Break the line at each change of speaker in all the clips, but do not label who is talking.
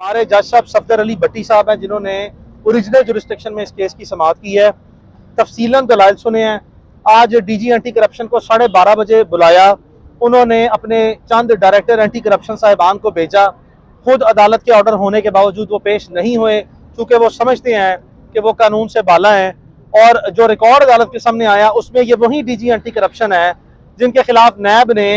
हमारे जज साहब सफदर अली भट्टी साहब हैं जिन्होंने ओरिजिनल जुरिस्डिक्शन में इस केस की समाअत की है। तफसीलन दलाइल सुने हैं। आज डीजी एंटी करप्शन को 12:30 बजे बुलाया। उन्होंने अपने चंद डायरेक्टर एंटी करप्शन साहिबान को भेजा। खुद अदालत के ऑर्डर होने के बावजूद वो पेश नहीं हुए, क्योंकि वो समझते हैं कि वो कानून से बाला हैं। और जो रिकॉर्ड अदालत के सामने आया उसमें ये वही डीजी एंटी करप्शन है जिनके खिलाफ नैब ने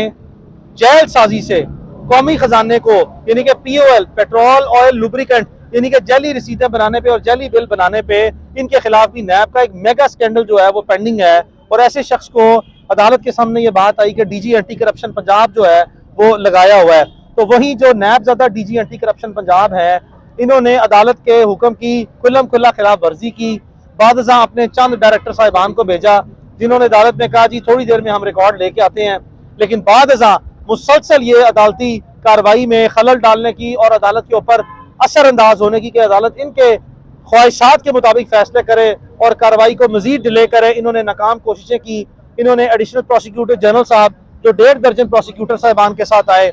जैल साजी से कौमी खजाने को यानी कि POL पेट्रोल ऑयल लुब्रिकेंट यानी कि जैली रसीदें बनाने पे और जैली बिल बनाने पे इनके खिलाफ भी नैब का एक मेगा स्कैंडल जो है वो पेंडिंग है। और ऐसे शख्स को अदालत के सामने ये बात आई कि डीजी एंटी करप्शन पंजाब जो है वो लगाया हुआ है। तो वही जो नैब ज़दा डीजी एंटी करप्शन पंजाब है, इन्होंने अदालत के हुक्म की खुल्लम खुल्ला खिलाफ वर्जी की। बादशाह अपने चंद डायरेक्टर साहिबान को भेजा जिन्होंने अदालत में कहा जी थोड़ी देर में हम रिकॉर्ड लेके आते हैं, लेकिन बादशाह मुसलसल ये अदालती कार्रवाई में खलल डालने की और अदालत के ऊपर असरअंदाज होने की कि अदालत इनके ख्वाहिशात के मुताबिक फैसले करे और कार्रवाई को मजीद डिले करे, इन्होंने नाकाम कोशिशें की। इन्होंने एडिशनल प्रोसिक्यूटर जनरल साहब जो 1.5 दर्जन प्रोसिक्यूटर साहिबान के साथ आए,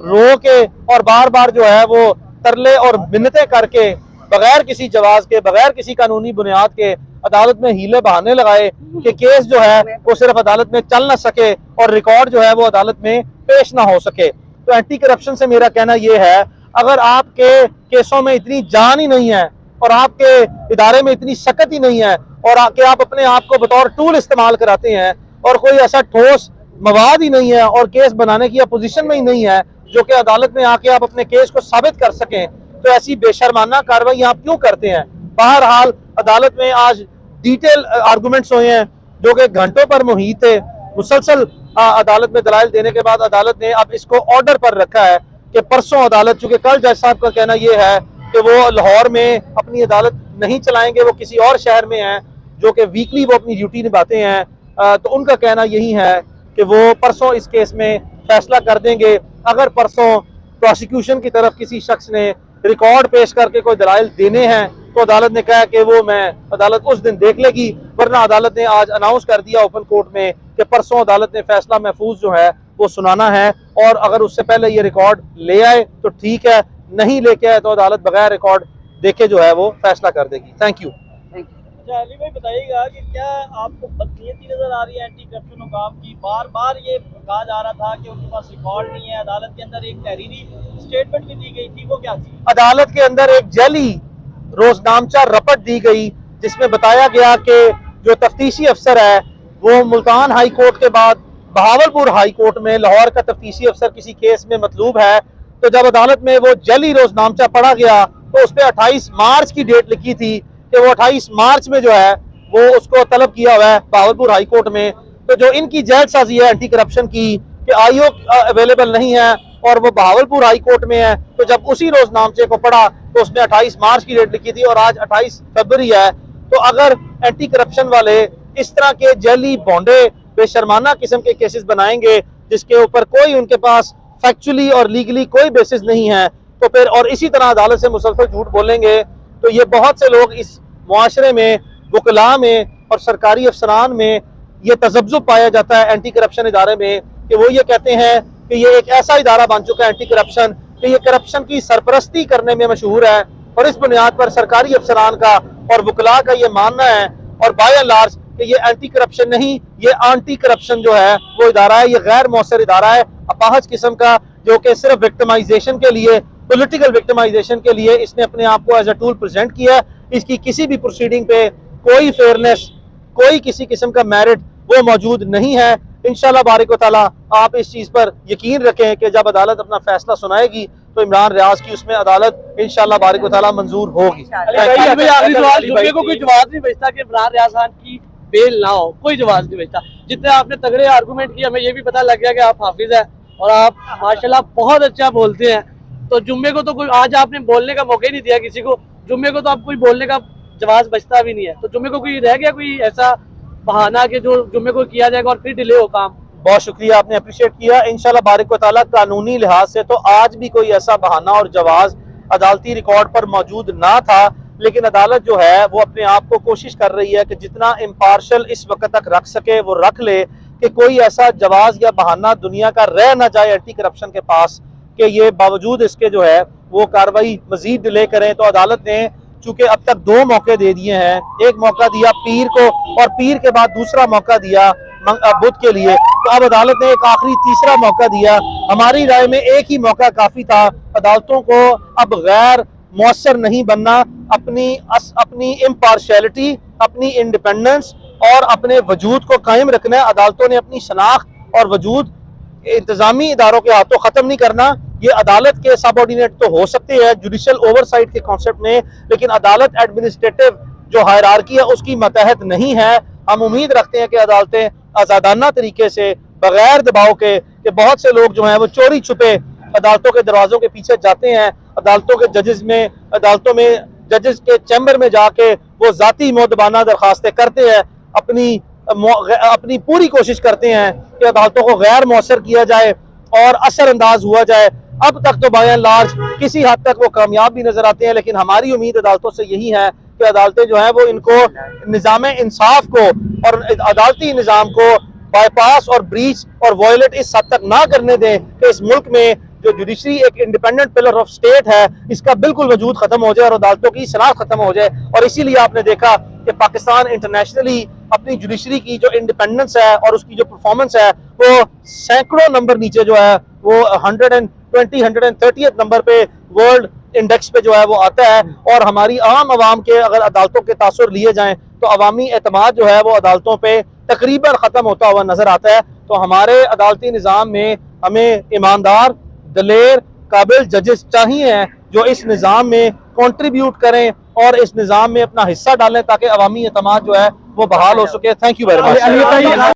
रो के और बार बार जो है वो तरले और मिन्नतें करके बगैर किसी जवाब के बगैर किसी कानूनी बुनियाद के अदालत में हीले बहाने लगाए कि केस जो है वो सिर्फ अदालत में चल ना सके और रिकॉर्ड जो है वो अदालत में पेश ना हो सके। तो एंटी करप्शन से मेरा कहना यह है, अगर आपके केसों में इतनी जान ही नहीं है और आपके इदारे में इतनी सकत ही नहीं है और आप अपने आप को बतौर टूल इस्तेमाल कराते हैं और कोई ऐसा ठोस मवाद ही नहीं है और केस बनाने की अपोजिशन में ही नहीं है जो कि अदालत में आके आप अपने केस को साबित कर सकें, तो ऐसी बेशर्माना कार्रवाई आप क्यों करते हैं। बहरहाल अदालत में आज डिटेल आर्गूमेंट्स हुए हैं जो कि घंटों पर मुहित थे। मुसलसल अदालत में दलाइल देने के बाद अदालत ने अब इसको ऑर्डर पर रखा है कि परसों अदालत, चूंकि कल जज साहब का कहना यह है कि वो लाहौर में अपनी अदालत नहीं चलाएंगे, वो किसी और शहर में हैं जो कि वीकली वो अपनी ड्यूटी निभाते हैं, तो उनका कहना यही है कि वो परसों इस केस में फैसला कर देंगे। अगर परसों प्रोसिक्यूशन की तरफ किसी शख्स ने रिकॉर्ड पेश करके कोई दलाइल देने हैं तो अदालत ने कहा कि वो अदालत उस दिन देख लेगी, वरना अदालत ने आज अनाउंस कर दिया ओपन कोर्ट में कि परसों अदालत ने फैसला महफूज जो है वो सुनाना है। और अगर उससे पहले ये रिकॉर्ड ले आए तो ठीक है, नहीं लेके आए तो अदालत बगैर रिकॉर्ड देखे जो है वो फैसला कर देगी। Thank you.
अच्छा अली भाई बताइएगा कि क्या आपको बदनीयती नजर आ रही है एंटी करप्शन हुकाम की? बार बार ये कहा जा रहा था कि उनके पास रिकॉर्ड नहीं है। अदालत के अंदर एक तहरीरी स्टेटमेंट भी दी गई थी, वो क्या थी?
अदालत के अंदर एक जैली रोजनामचा रपट दी गई जिसमें बताया गया कि जो तफ्तीशी अफसर है वो मुल्तान हाई कोर्ट के बाद बहावलपुर हाई कोर्ट में लाहौर का तफ्तीशी अफसर किसी केस में मतलूब है। तो जब अदालत में वो जैली रोजनामचा पढ़ा गया तो उस पर 28 मार्च की डेट लिखी थी कि वो 28 मार्च में जो है वो उसको तलब किया हुआ है बहावलपुर हाई कोर्ट में। तो जो इनकी जैल साजी है एंटी करप्शन की कि आयोग अवेलेबल नहीं है और वो बहावलपुर हाई कोर्ट में है, तो जब उसी रोजनामचे को पढ़ा तो उसमें 28 मार्च की डेट लिखी थी और आज 28 फरवरी है। तो अगर एंटी करप्शन वाले इस तरह के जैली बॉन्डे बेशर्माना किस्म के केसेस बनाएंगे जिसके ऊपर कोई उनके पास फैक्चुअली और लीगली कोई बेसिस नहीं है, तो फिर और इसी तरह अदालत से मुसलसल झूठ बोलेंगे, तो ये बहुत से लोग इस मुआशरे में, वकला में और सरकारी अफसरान में ये तजब्जुब पाया जाता है एंटी करप्शन इदारे में कि वो ये कहते हैं कि ये एक ऐसा इदारा बन चुका है एंटी करप्शन कि ये करप्शन की सरपरस्ती करने में मशहूर है। और इस बुनियाद पर सरकारी अफसरान का और वकला का ये मानना है और बाय एंड लार्ज कि ये एंटी करप्शन नहीं, ये एंटी करप्शन जो है वो इदारा है, ये गैर मौसर इदारा है, अपाहज किस्म का, जो कि सिर्फ विक्टिमाइजेशन के लिए, पॉलिटिकल विक्टिमाइजेशन के लिए इसने अपने आप को एज अ टूल प्रेजेंट किया है। इसकी किसी भी प्रोसीडिंग पे कोई फेयरनेस, कोई किसी किस्म का मेरिट वो मौजूद नहीं है। इंशाल्लाह बारिक व ताला आप इस चीज़ पर यकीन रखें कि जब अदालत अपना फैसला सुनाएगी तो इमरान रियाज की उसमें अदालत इंशाल्लाह बारिक व ताला मंजूर होगी।
जुम्मे को कोई जवाब नहीं बचता कि इमरान रियाज खान की बेल ना हो, कोई जवाब नहीं बचता। जितने आपने तगड़े आर्गूमेंट किए, हमें ये भी पता लग गया कि आप हाफिज है और आप माशाल्लाह बहुत अच्छा बोलते हैं। तो जुम्मे को तो कोई, आज आपने बोलने का मौका ही नहीं दिया किसी को, जुम्मे को तो आप कोई बोलने का जवाब बचता भी नहीं है। तो जुम्मे को कोई रह गया कोई ऐसा बहाना कि जो जुम्मे को किया जाएगा और फिर डिले हो काम?
बहुत शुक्रिया, आपने अप्रिशिएट किया। इंशाल्लाह बारिक व ताला कानूनी लिहाज से तो आज भी कोई ऐसा बहाना और जवाब अदालती रिकॉर्ड पर मौजूद ना था, लेकिन अदालत जो है वो अपने आप को कोशिश कर रही है कि जितना इम्पार्शल इस वक्त तक रख सके वो रख ले कि कोई ऐसा जवाब या बहाना दुनिया का रह ना जाए एंटी करप्शन के पास कि ये बावजूद इसके जो है वो कार्रवाई मजीद डिले करें। तो अदालत ने चूंकि अब तक 2 मौके दे दिए हैं, एक मौका दिया पीर को और पीर के बाद दूसरा मौका दिया बुध के लिए, तो अब अदालत ने एक आखिरी तीसरा मौका दिया। हमारी राय में एक ही मौका काफी था। अदालतों को अब गैर मौसर नहीं बनना, अपनी इम्पार्शियलिटी, अपनी इंडिपेंडेंस और अपने वजूद को कायम रखना है। अदालतों ने अपनी शनाख्त और वजूद इंतजामी इदारों के हाथों खत्म नहीं करना। ये अदालत के सबऑर्डिनेट तो हो सकते हैं जुडिशल ओवरसाइट के कॉन्सेप्ट में, लेकिन अदालत एडमिनिस्ट्रेटिव जो हायरार्की है उसकी मतहत नहीं है। हम उम्मीद रखते हैं कि अदालतें आज़ादाना तरीके से बगैर दबाव के, कि बहुत से लोग जो हैं वो चोरी छुपे अदालतों के दरवाजों के पीछे जाते हैं, अदालतों के अदालतों में जजेस के चैम्बर में जाके वो जाती मोदबाना दरखास्तें करते हैं, अपनी पूरी कोशिश करते हैं कि अदालतों को गैर मौसर किया जाए और असरअंदाज हुआ जाए। अब तक तो बाय एंड लार्ज किसी हद तक वो कामयाब भी नजर आते हैं, लेकिन हमारी उम्मीद अदालतों से यही है कि अदालतें जो हैं वो इनको निज़ाम इंसाफ को और अदालती निज़ाम को बाईपास और ब्रीच और वायलेट इस हद तक ना करने दें कि इस मुल्क में जो जुडिशरी एक इंडिपेंडेंट पिलर ऑफ स्टेट है इसका बिल्कुल वजूद खत्म हो जाए और अदालतों की शनाख्त खत्म हो जाए। और इसीलिए आपने देखा कि पाकिस्तान इंटरनेशनली अपनी जुडिशरी की जो इंडिपेंडेंस है और उसकी जो परफॉर्मेंस है वो सैकड़ों नंबर नीचे जो है वो 130 नंबर पे वर्ल्ड इंडेक्स पे जो है वो आता है। और हमारी आवाम के अगर अदालतों के तासुर लिए जाएं तो अवामी एतमाद जो है वो अदालतों पे तकरीबन ख़त्म होता हुआ नजर आता है। तो हमारे अदालती निज़ाम में हमें ईमानदार, दलेर, काबिल जजेस चाहिए हैं जो इस निज़ाम में कंट्रीब्यूट करें और इस निज़ाम में अपना हिस्सा डालें ताकि अवामी एतमाद जो है वो बहाल हो सके। Thank you very much.